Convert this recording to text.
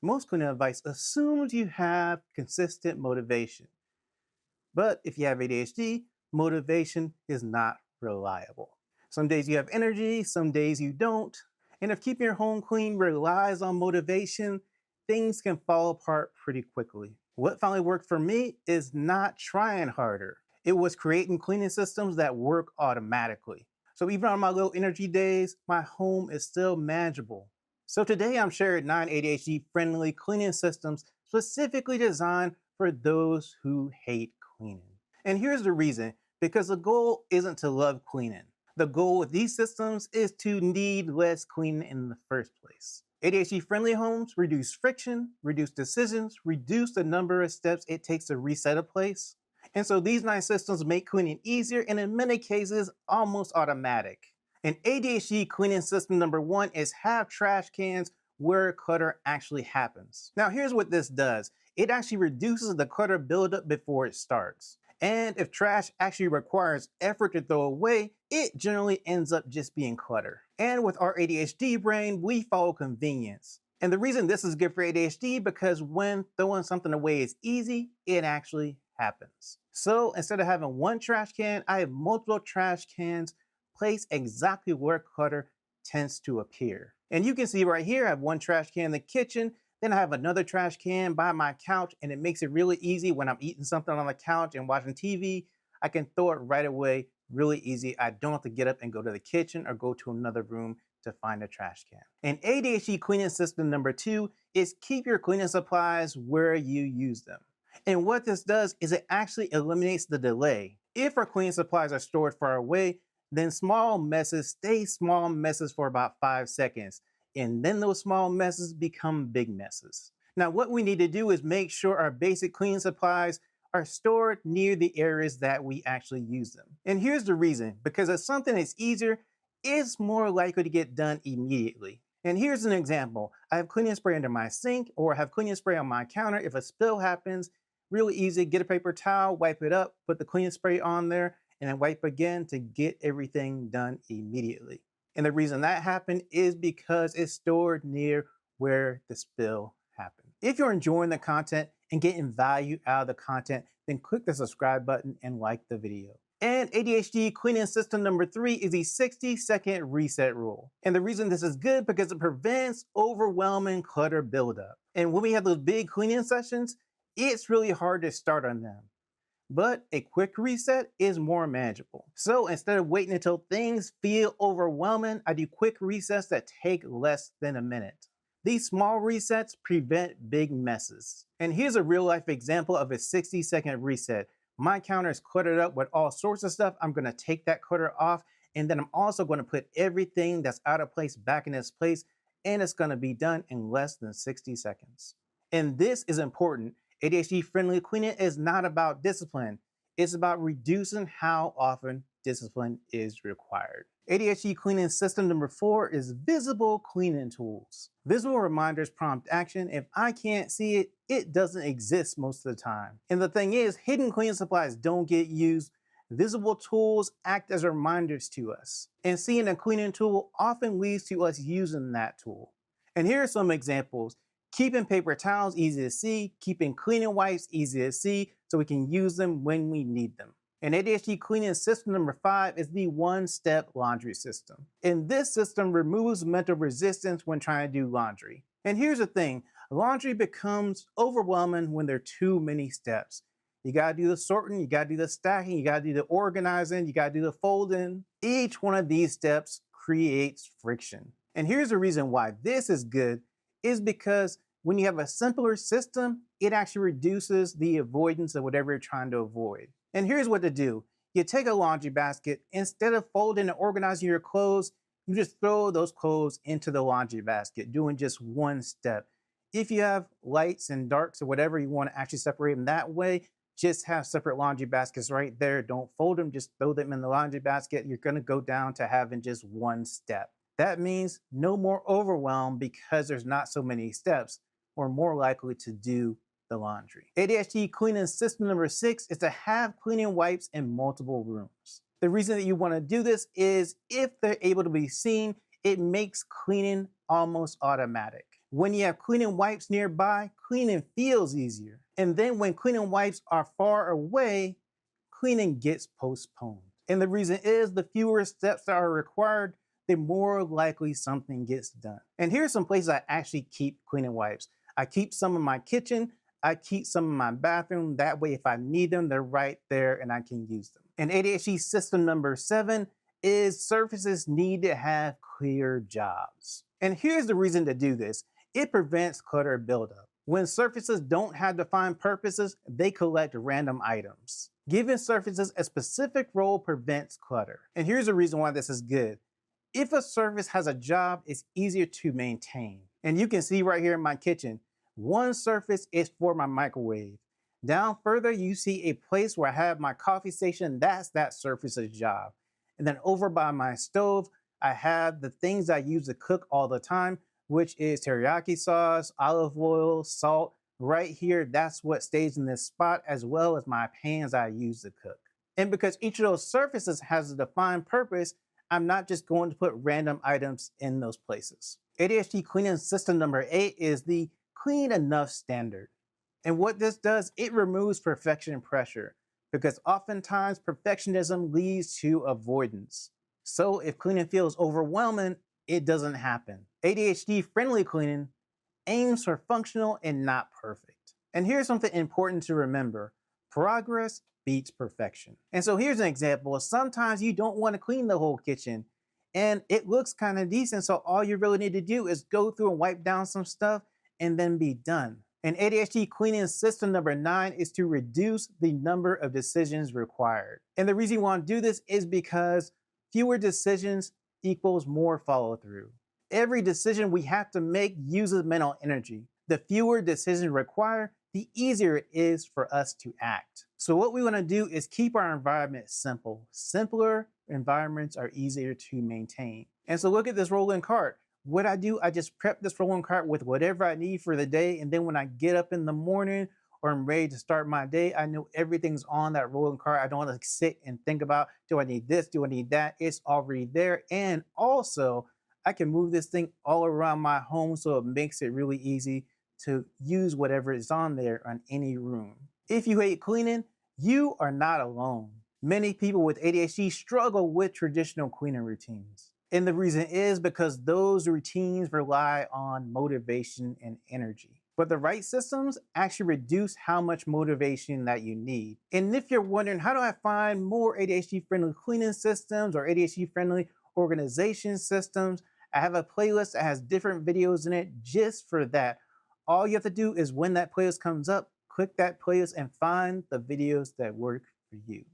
Most cleaning advice assumes you have consistent motivation. But if you have ADHD, motivation is not reliable. Some days you have energy, some days you don't. And if keeping your home clean relies on motivation, things can fall apart pretty quickly. What finally worked for me is not trying harder. It was creating cleaning systems that work automatically. So even on my low energy days, my home is still manageable. So today I'm sharing 9 ADHD friendly cleaning systems specifically designed for those who hate cleaning. And here's the reason, because the goal isn't to love cleaning. The goal with these systems is to need less cleaning in the first place. ADHD friendly homes reduce friction, reduce decisions, reduce the number of steps it takes to reset a place. And so these 9 systems make cleaning easier and in many cases almost automatic. And ADHD cleaning system number 1 is have trash cans where clutter actually happens. Now here's what this does. It actually reduces the clutter buildup before it starts. And if trash actually requires effort to throw away, it generally ends up just being clutter. And with our ADHD brain, we follow convenience. And the reason this is good for ADHD because when throwing something away is easy, it actually happens. So instead of having one trash can, I have multiple trash cans placed exactly where clutter tends to appear. And you can see right here, I have one trash can in the kitchen, then I have another trash can by my couch, and it makes it really easy when I'm eating something on the couch and watching TV, I can throw it right away, really easy. I don't have to get up and go to the kitchen or go to another room to find a trash can. And ADHD cleaning system number 2 is keep your cleaning supplies where you use them. And what this does is it actually eliminates the delay. If our cleaning supplies are stored far away, then small messes stay small messes for about 5 seconds. And then those small messes become big messes. Now what we need to do is make sure our basic cleaning supplies are stored near the areas that we actually use them. And here's the reason, because if something is easier, it's more likely to get done immediately. And here's an example. I have cleaning spray under my sink or I have cleaning spray on my counter. If a spill happens, really easy, get a paper towel, wipe it up, put the cleaning spray on there, and then wipe again to get everything done immediately. And the reason that happened is because it's stored near where the spill happened. If you're enjoying the content and getting value out of the content, then click the subscribe button and like the video. And ADHD cleaning system number 3 is the 60-second reset rule. And the reason this is good because it prevents overwhelming clutter buildup. And when we have those big cleaning sessions, it's really hard to start on them. But a quick reset is more manageable. So instead of waiting until things feel overwhelming, I do quick resets that take less than a minute. These small resets prevent big messes. And here's a real life example of a 60-second reset. My counter is cluttered up with all sorts of stuff. I'm gonna take that clutter off, and then I'm also gonna put everything that's out of place back in its place, and it's gonna be done in less than 60 seconds. And this is important. ADHD friendly cleaning is not about discipline. It's about reducing how often discipline is required. ADHD cleaning system number 4 is visible cleaning tools. Visible reminders prompt action. If I can't see it, it doesn't exist most of the time. And the thing is, hidden cleaning supplies don't get used. Visible tools act as reminders to us. And seeing a cleaning tool often leads to us using that tool. And here are some examples. Keeping paper towels easy to see, keeping cleaning wipes easy to see so we can use them when we need them. And ADHD cleaning system number 5 is the one-step laundry system. And this system removes mental resistance when trying to do laundry. And here's the thing, laundry becomes overwhelming when there are too many steps. You gotta do the sorting, you gotta do the stacking, you gotta do the organizing, you gotta do the folding. Each one of these steps creates friction. And here's the reason why this is good is because when you have a simpler system, it actually reduces the avoidance of whatever you're trying to avoid. And here's what to do. You take a laundry basket, instead of folding and organizing your clothes, you just throw those clothes into the laundry basket, doing just one step. If you have lights and darks or whatever, you want to actually separate them that way, just have separate laundry baskets right there. Don't fold them, just throw them in the laundry basket. You're going to go down to having just one step. That means no more overwhelm because there's not so many steps. We're more likely to do the laundry. ADHD cleaning system number 6 is to have cleaning wipes in multiple rooms. The reason that you want to do this is if they're able to be seen, it makes cleaning almost automatic. When you have cleaning wipes nearby, cleaning feels easier. And then when cleaning wipes are far away, cleaning gets postponed. And the reason is the fewer steps that are required, the more likely something gets done. And here's some places I actually keep cleaning wipes. I keep some in my kitchen, I keep some in my bathroom. That way, if I need them, they're right there and I can use them. And ADHD system number 7 is surfaces need to have clear jobs. And here's the reason to do this. It prevents clutter buildup. When surfaces don't have defined purposes, they collect random items. Giving surfaces a specific role prevents clutter. And here's the reason why this is good. If a surface has a job, it's easier to maintain. And you can see right here in my kitchen, one surface is for my microwave. Down further, you see a place where I have my coffee station. That's that surface's job. And then over by my stove, I have the things I use to cook all the time, which is teriyaki sauce, olive oil, salt. Right here, that's what stays in this spot, as well as my pans I use to cook. And because each of those surfaces has a defined purpose, I'm not just going to put random items in those places. ADHD Cleaning System number 8 is the clean enough standard. And what this does, it removes perfection pressure, because oftentimes perfectionism leads to avoidance. So if cleaning feels overwhelming, it doesn't happen. ADHD friendly cleaning aims for functional and not perfect. And here's something important to remember. Progress beats perfection. And so here's an example. Sometimes you don't want to clean the whole kitchen and it looks kind of decent. So all you really need to do is go through and wipe down some stuff and then be done. And ADHD Cleaning System number 9 is to reduce the number of decisions required. And the reason you want to do this is because fewer decisions equals more follow through. Every decision we have to make uses mental energy. The fewer decisions required, the easier it is for us to act. So what we want to do is keep our environment simple. Simpler environments are easier to maintain. And so look at this rolling cart. What I do, I just prep this rolling cart with whatever I need for the day. And then when I get up in the morning or I'm ready to start my day, I know everything's on that rolling cart. I don't want to sit and think about, do I need this? Do I need that? It's already there. And also, I can move this thing all around my home so it makes it really easy to use whatever is on there on any room. If you hate cleaning, you are not alone. Many people with ADHD struggle with traditional cleaning routines. And the reason is because those routines rely on motivation and energy. But the right systems actually reduce how much motivation that you need. And if you're wondering, how do I find more ADHD-friendly cleaning systems or ADHD-friendly organization systems, I have a playlist that has different videos in it just for that. All you have to do is when that playlist comes up, click that playlist and find the videos that work for you.